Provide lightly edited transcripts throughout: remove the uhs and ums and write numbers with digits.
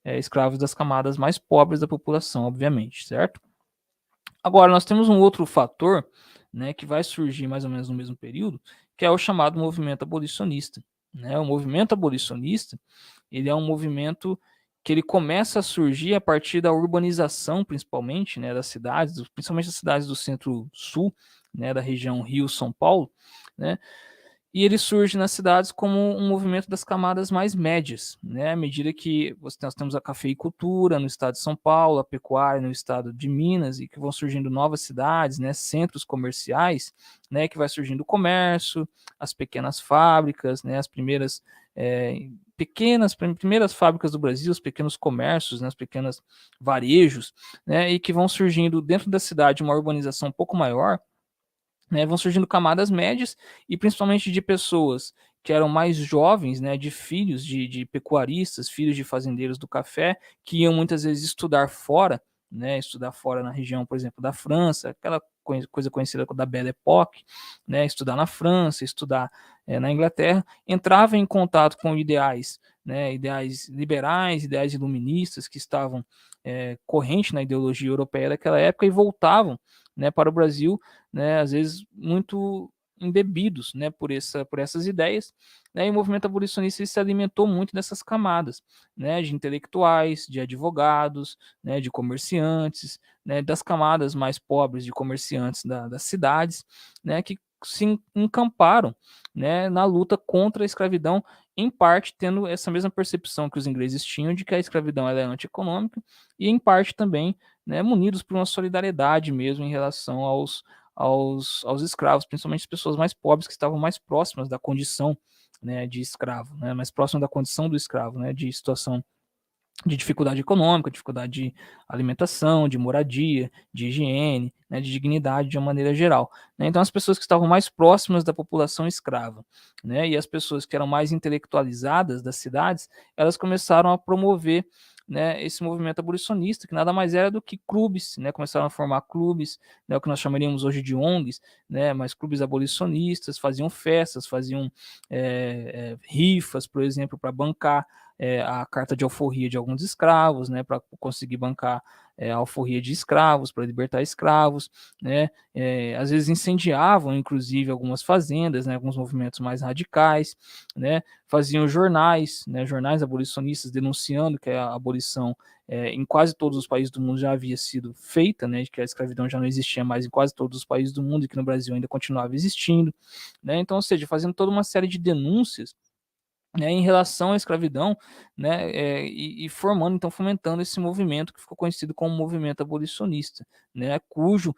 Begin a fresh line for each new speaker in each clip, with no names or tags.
escravos das camadas mais pobres da população, obviamente, certo? Agora, nós temos um outro fator, né, que vai surgir mais ou menos no mesmo período, que é o chamado movimento abolicionista, né? O movimento abolicionista, ele é um movimento que ele começa a surgir a partir da urbanização, principalmente, né, das cidades, principalmente das cidades do centro-sul, né, da região Rio-São Paulo, né? E ele surge nas cidades como um movimento das camadas mais médias, né? À medida que nós temos a cafeicultura no estado de São Paulo, a pecuária no estado de Minas, e que vão surgindo novas cidades, né? Centros comerciais, né? Que vai surgindo o comércio, as pequenas fábricas, né? As primeiras primeiras fábricas do Brasil, os pequenos comércios, né? Os pequenos varejos, né? E que vão surgindo dentro da cidade uma urbanização um pouco maior, né, vão surgindo camadas médias e principalmente de pessoas que eram mais jovens, né, de filhos de pecuaristas, filhos de fazendeiros do café, que iam muitas vezes estudar fora, né, estudar fora na região, por exemplo, da França, aquela coisa conhecida da Belle Époque, né, estudar na França, estudar na Inglaterra, entrava em contato com ideais, né, ideais liberais, ideais iluministas que estavam corrente na ideologia europeia daquela época e voltavam, né, para o Brasil, né, às vezes muito embebidos, né, por essas ideias, né, e o movimento abolicionista se alimentou muito dessas camadas, né, de intelectuais, de advogados, né, de comerciantes, né, das camadas mais pobres de comerciantes das cidades, né, que se encamparam, né, na luta contra a escravidão, em parte tendo essa mesma percepção que os ingleses tinham de que a escravidão ela é antieconômica, e em parte também, né, munidos por uma solidariedade mesmo em relação aos escravos, principalmente as pessoas mais pobres que estavam mais próximas da condição, né, de escravo, né, mais próximas da condição do escravo, né, de situação de dificuldade econômica, dificuldade de alimentação, de moradia, de higiene, né, de dignidade de uma maneira geral, né? Então, as pessoas que estavam mais próximas da população escrava, né, e as pessoas que eram mais intelectualizadas das cidades, elas começaram a promover, né, esse movimento abolicionista, que nada mais era do que clubes, né, começaram a formar clubes, né, o que nós chamaríamos hoje de ONGs, né, mas clubes abolicionistas, faziam festas, faziam rifas, por exemplo, para bancar a carta de alforria de alguns escravos, né, para conseguir bancar a alforria de escravos, para libertar escravos, né, às vezes incendiavam, inclusive, algumas fazendas, né, alguns movimentos mais radicais, né, faziam jornais, né, jornais abolicionistas denunciando que a abolição em quase todos os países do mundo já havia sido feita, né, de que a escravidão já não existia mais em quase todos os países do mundo e que no Brasil ainda continuava existindo, né, então, ou seja, fazendo toda uma série de denúncias, né, em relação à escravidão, né, e formando, então, fomentando esse movimento que ficou conhecido como movimento abolicionista, né, cujo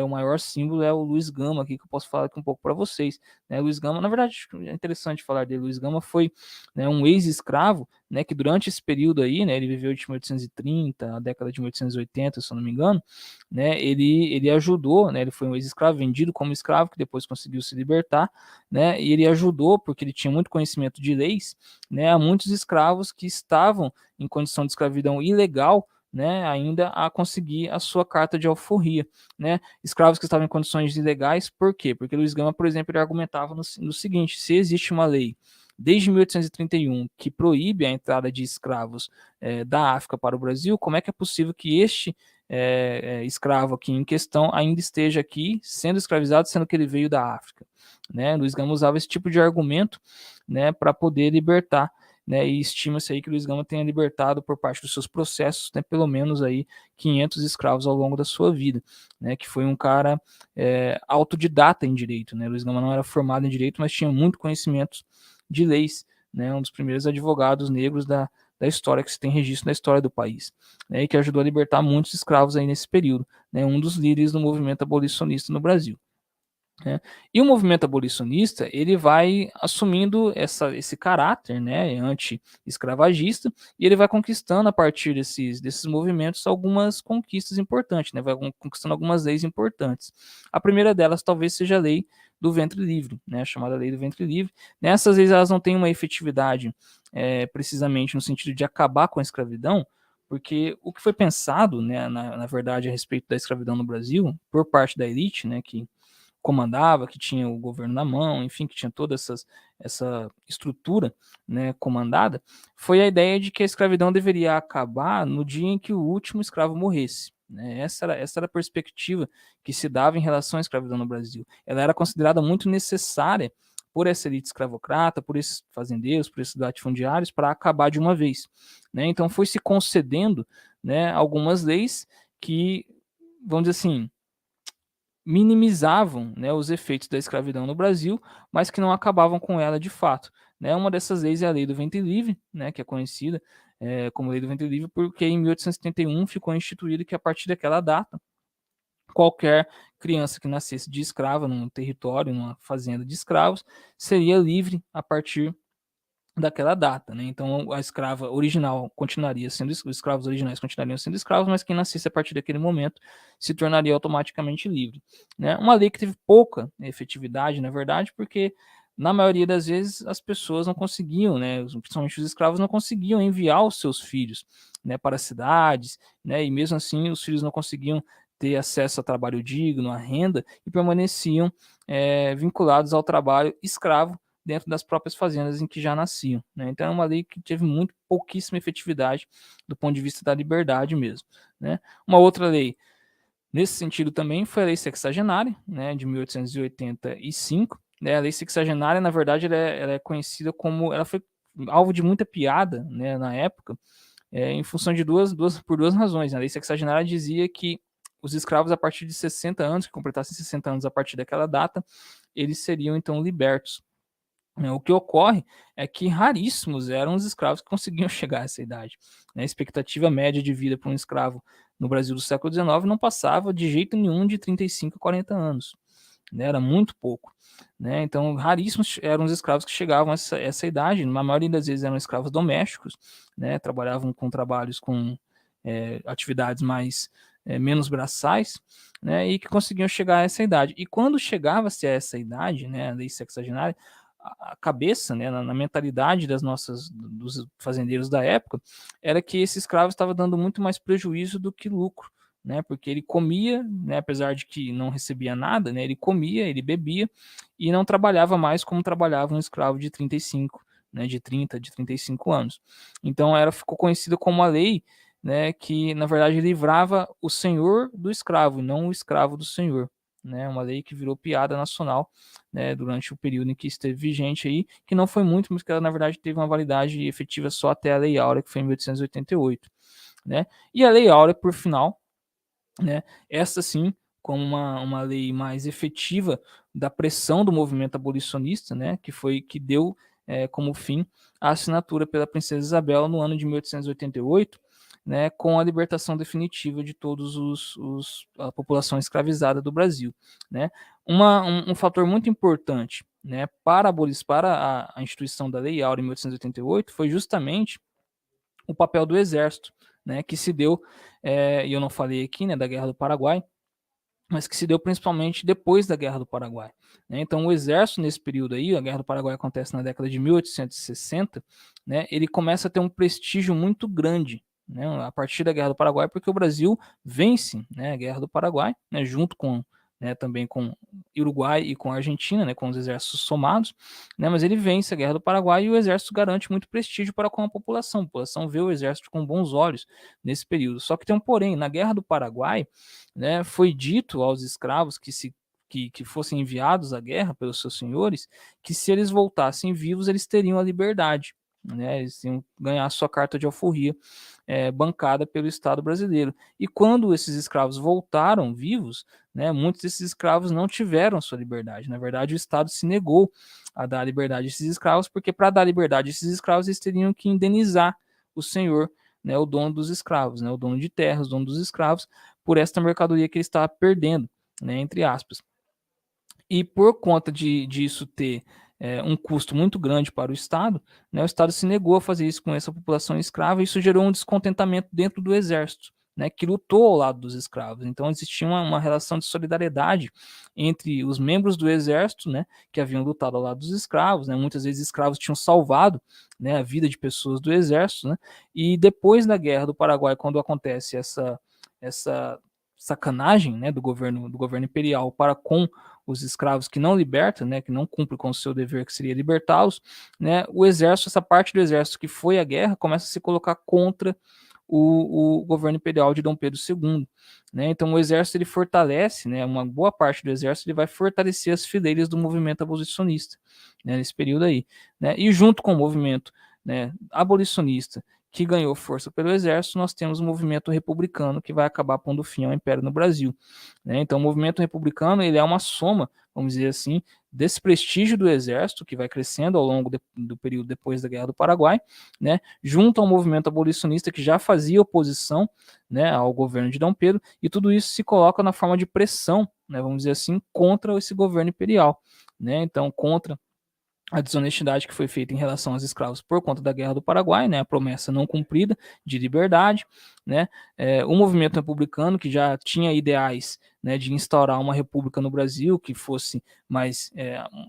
o maior símbolo é o Luiz Gama, aqui, que eu posso falar aqui um pouco para vocês, né, Luiz Gama, na verdade, é interessante falar dele, Luiz Gama foi, né, um ex-escravo, né, que durante esse período aí, né, ele viveu de 1830 a década de 1880, se eu não me engano, né, ele ajudou, né, ele foi um ex-escravo, vendido como escravo, que depois conseguiu se libertar, né, e ele ajudou, porque ele tinha muito conhecimento de leis, né, a muitos escravos que estavam em condição de escravidão ilegal, né, ainda a conseguir a sua carta de alforria, né, escravos que estavam em condições ilegais, por quê? Porque Luiz Gama, por exemplo, ele argumentava no seguinte, se existe uma lei desde 1831 que proíbe a entrada de escravos da África para o Brasil, como é que é possível que este escravo aqui em questão ainda esteja aqui sendo escravizado, sendo que ele veio da África, né? Luiz Gama usava esse tipo de argumento, né, para poder libertar, né, e estima-se aí que Luiz Gama tenha libertado por parte dos seus processos, né, pelo menos aí 500 escravos ao longo da sua vida, né, que foi um cara autodidata em direito, né? Luiz Gama não era formado em direito, mas tinha muito conhecimento de leis, né, um dos primeiros advogados negros da história que se tem registro da história do país, né, e que ajudou a libertar muitos escravos aí nesse período, né, um dos líderes do movimento abolicionista no Brasil. Né? E o movimento abolicionista ele vai assumindo esse caráter, né, anti-escravagista, e ele vai conquistando a partir desses movimentos algumas conquistas importantes, né, vai conquistando algumas leis importantes. A primeira delas talvez seja a lei do ventre livre, né, a chamada lei do ventre livre. Nessas leis elas não têm uma efetividade precisamente no sentido de acabar com a escravidão, porque o que foi pensado, né, na verdade, a respeito da escravidão no Brasil, por parte da elite, né, que comandava, que tinha o governo na mão, enfim, que tinha todas essa estrutura, né, comandada, foi a ideia de que a escravidão deveria acabar no dia em que o último escravo morresse. Né? Essa era a perspectiva que se dava em relação à escravidão no Brasil. Ela era considerada muito necessária por essa elite escravocrata, por esses fazendeiros, por esses latifundiários, para acabar de uma vez. Né? Então foi se concedendo, né, algumas leis que, vamos dizer assim, minimizavam, né, os efeitos da escravidão no Brasil, mas que não acabavam com ela de fato. Né? Uma dessas leis é a Lei do Ventre Livre, né, que é conhecida como Lei do Ventre Livre, porque em 1871 ficou instituído que a partir daquela data, qualquer criança que nascesse de escrava num território, numa fazenda de escravos, seria livre a partir daquela data, né? Então a escrava original continuaria sendo, os escravos originais continuariam sendo escravos, mas quem nascesse a partir daquele momento se tornaria automaticamente livre, né? Uma lei que teve pouca efetividade, na verdade, porque na maioria das vezes as pessoas não conseguiam, né, principalmente os escravos não conseguiam enviar os seus filhos, né, para as cidades, né, e mesmo assim os filhos não conseguiam ter acesso a trabalho digno, a renda, e permaneciam vinculados ao trabalho escravo dentro das próprias fazendas em que já nasciam. Né? Então é uma lei que teve muito pouquíssima efetividade do ponto de vista da liberdade mesmo. Né? Uma outra lei nesse sentido também foi a Lei Sexagenária, né, de 1885. Né? A Lei Sexagenária, na verdade, ela é conhecida como... Ela foi alvo de muita piada, né, na época, em função de por duas razões. A Lei Sexagenária dizia que os escravos a partir de 60 anos, que completassem 60 anos a partir daquela data, eles seriam então libertos. O que ocorre é que raríssimos eram os escravos que conseguiam chegar a essa idade. A expectativa média de vida para um escravo no Brasil do século XIX não passava de jeito nenhum de 35 a 40 anos. Né? Era muito pouco. Né? Então, raríssimos eram os escravos que chegavam a essa idade. Na maioria das vezes eram escravos domésticos, né? Trabalhavam com trabalhos com atividades menos braçais, né? E que conseguiam chegar a essa idade. E quando chegava-se a essa idade, né, a lei sexagenária, a cabeça, né, na mentalidade dos fazendeiros da época, era que esse escravo estava dando muito mais prejuízo do que lucro, né, porque ele comia, né, apesar de que não recebia nada, né, ele comia, ele bebia e não trabalhava mais como trabalhava um escravo de 35, né, de 30, de 35 anos. Então ficou conhecida como a lei, né, que na verdade livrava o senhor do escravo e não o escravo do senhor. Né, uma lei que virou piada nacional, né, durante o período em que esteve vigente aí, que não foi muito, mas que ela na verdade teve uma validade efetiva só até a Lei Áurea, que foi em 1888. Né? E a Lei Áurea, por final, né, essa sim, como uma lei mais efetiva da pressão do movimento abolicionista, né, que deu como fim a assinatura pela Princesa Isabel no ano de 1888, né, com a libertação definitiva de todos a população escravizada do Brasil. Né. Um fator muito importante, né, para a instituição da Lei Áurea em 1888 foi justamente o papel do Exército, né, que se deu, e eu não falei aqui, né, da Guerra do Paraguai, mas que se deu principalmente depois da Guerra do Paraguai. Né? Então, o Exército, nesse período aí, a Guerra do Paraguai acontece na década de 1860, né, ele começa a ter um prestígio muito grande, né, a partir da Guerra do Paraguai, porque o Brasil vence, né, a Guerra do Paraguai, né, junto com, né, também com Uruguai e com a Argentina, né, com os exércitos somados, né, mas ele vence a Guerra do Paraguai e o Exército garante muito prestígio para com a população vê o Exército com bons olhos nesse período. Só que tem um porém, na Guerra do Paraguai, né, foi dito aos escravos que fossem enviados à guerra pelos seus senhores, que se eles voltassem vivos, eles teriam a liberdade. Né, eles iam ganhar a sua carta de alforria bancada pelo Estado brasileiro. E quando esses escravos voltaram vivos, né, muitos desses escravos não tiveram sua liberdade. Na verdade, o Estado se negou a dar liberdade a esses escravos, porque para dar liberdade a esses escravos, eles teriam que indenizar o senhor, né, o dono dos escravos, né, o dono de terras, o dono dos escravos, por esta mercadoria que ele estava perdendo, né, entre aspas. E por conta disso ter um custo muito grande para o Estado, né, o Estado se negou a fazer isso com essa população escrava, e isso gerou um descontentamento dentro do Exército, né, que lutou ao lado dos escravos. Então existia uma relação de solidariedade entre os membros do Exército, né, que haviam lutado ao lado dos escravos, né, muitas vezes escravos tinham salvado, né, a vida de pessoas do Exército, né, e depois da Guerra do Paraguai, quando acontece essa sacanagem, né, do governo imperial para com os escravos que não liberta, né, que não cumpre com o seu dever, que seria libertá-los, né, o exército, essa parte do exército que foi à guerra, começa a se colocar contra o governo imperial de Dom Pedro II, né? Então o exército ele fortalece, né, uma boa parte do exército ele vai fortalecer as fileiras do movimento abolicionista, né, nesse período aí, né? E junto com o movimento, né, abolicionista que ganhou força pelo exército, nós temos o movimento republicano que vai acabar pondo fim ao império no Brasil, né? Então o movimento republicano ele é uma soma, vamos dizer assim, desse prestígio do exército que vai crescendo ao longo do período depois da Guerra do Paraguai, né, junto ao movimento abolicionista que já fazia oposição, né, ao governo de Dom Pedro, e tudo isso se coloca na forma de pressão, né, vamos dizer assim, contra esse governo imperial, né, então contra a desonestidade que foi feita em relação aos escravos por conta da Guerra do Paraguai, né, a promessa não cumprida de liberdade, né, o movimento republicano que já tinha ideais, né, de instaurar uma república no Brasil que fosse mais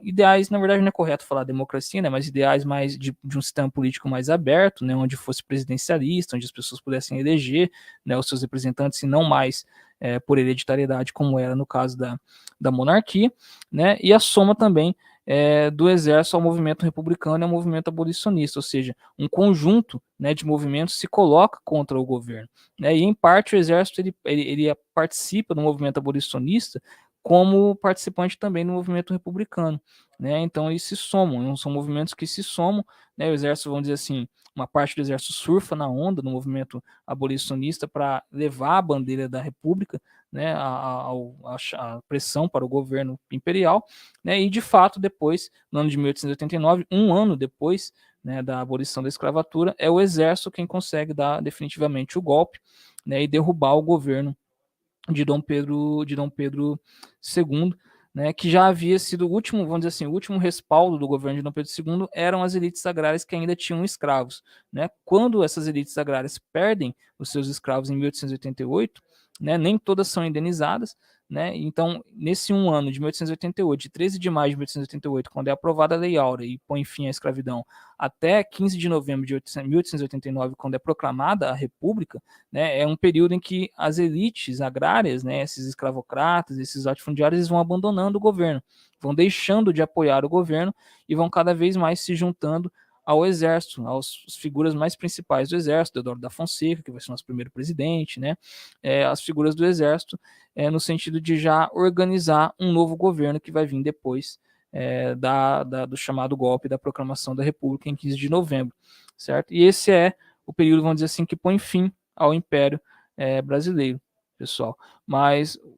ideais, na verdade não é correto falar democracia, né, mas ideais mais de um sistema político mais aberto, né, onde fosse presidencialista, onde as pessoas pudessem eleger, né, os seus representantes e não mais por hereditariedade como era no caso da monarquia, né, e a soma também do exército ao movimento republicano e ao movimento abolicionista, ou seja, um conjunto, né, de movimentos se coloca contra o governo, né, e em parte o exército ele participa do movimento abolicionista como participante também do movimento republicano, né, então eles se somam, são movimentos que se somam, né, o exército, vamos dizer assim, uma parte do exército surfa na onda do movimento abolicionista para levar a bandeira da república, né, a pressão para o governo imperial, né, e de fato depois, no ano de 1889, um ano depois, né, da abolição da escravatura, é o exército quem consegue dar definitivamente o golpe, né, e derrubar o governo de Dom Pedro II, né, que já havia sido o último, vamos dizer assim, o último respaldo do governo de Dom Pedro II eram as elites agrárias que ainda tinham escravos, né? Quando essas elites agrárias perdem os seus escravos em 1888, né, nem todas são indenizadas, né? Então, nesse um ano de 1888, de 13 de maio de 1888, quando é aprovada a Lei Áurea e põe fim à escravidão, até 15 de novembro de 1889, quando é proclamada a República, né, é um período em que as elites agrárias, né, esses escravocratas, esses latifundiários, eles vão abandonando o governo, vão deixando de apoiar o governo e vão cada vez mais se juntando ao exército, às figuras mais principais do exército, Deodoro da Fonseca, que vai ser nosso primeiro presidente, né, as figuras do exército, no sentido de já organizar um novo governo que vai vir depois do chamado golpe da proclamação da República em 15 de novembro, certo? E esse é o período, vamos dizer assim, que põe fim ao Império Brasileiro, pessoal. Mas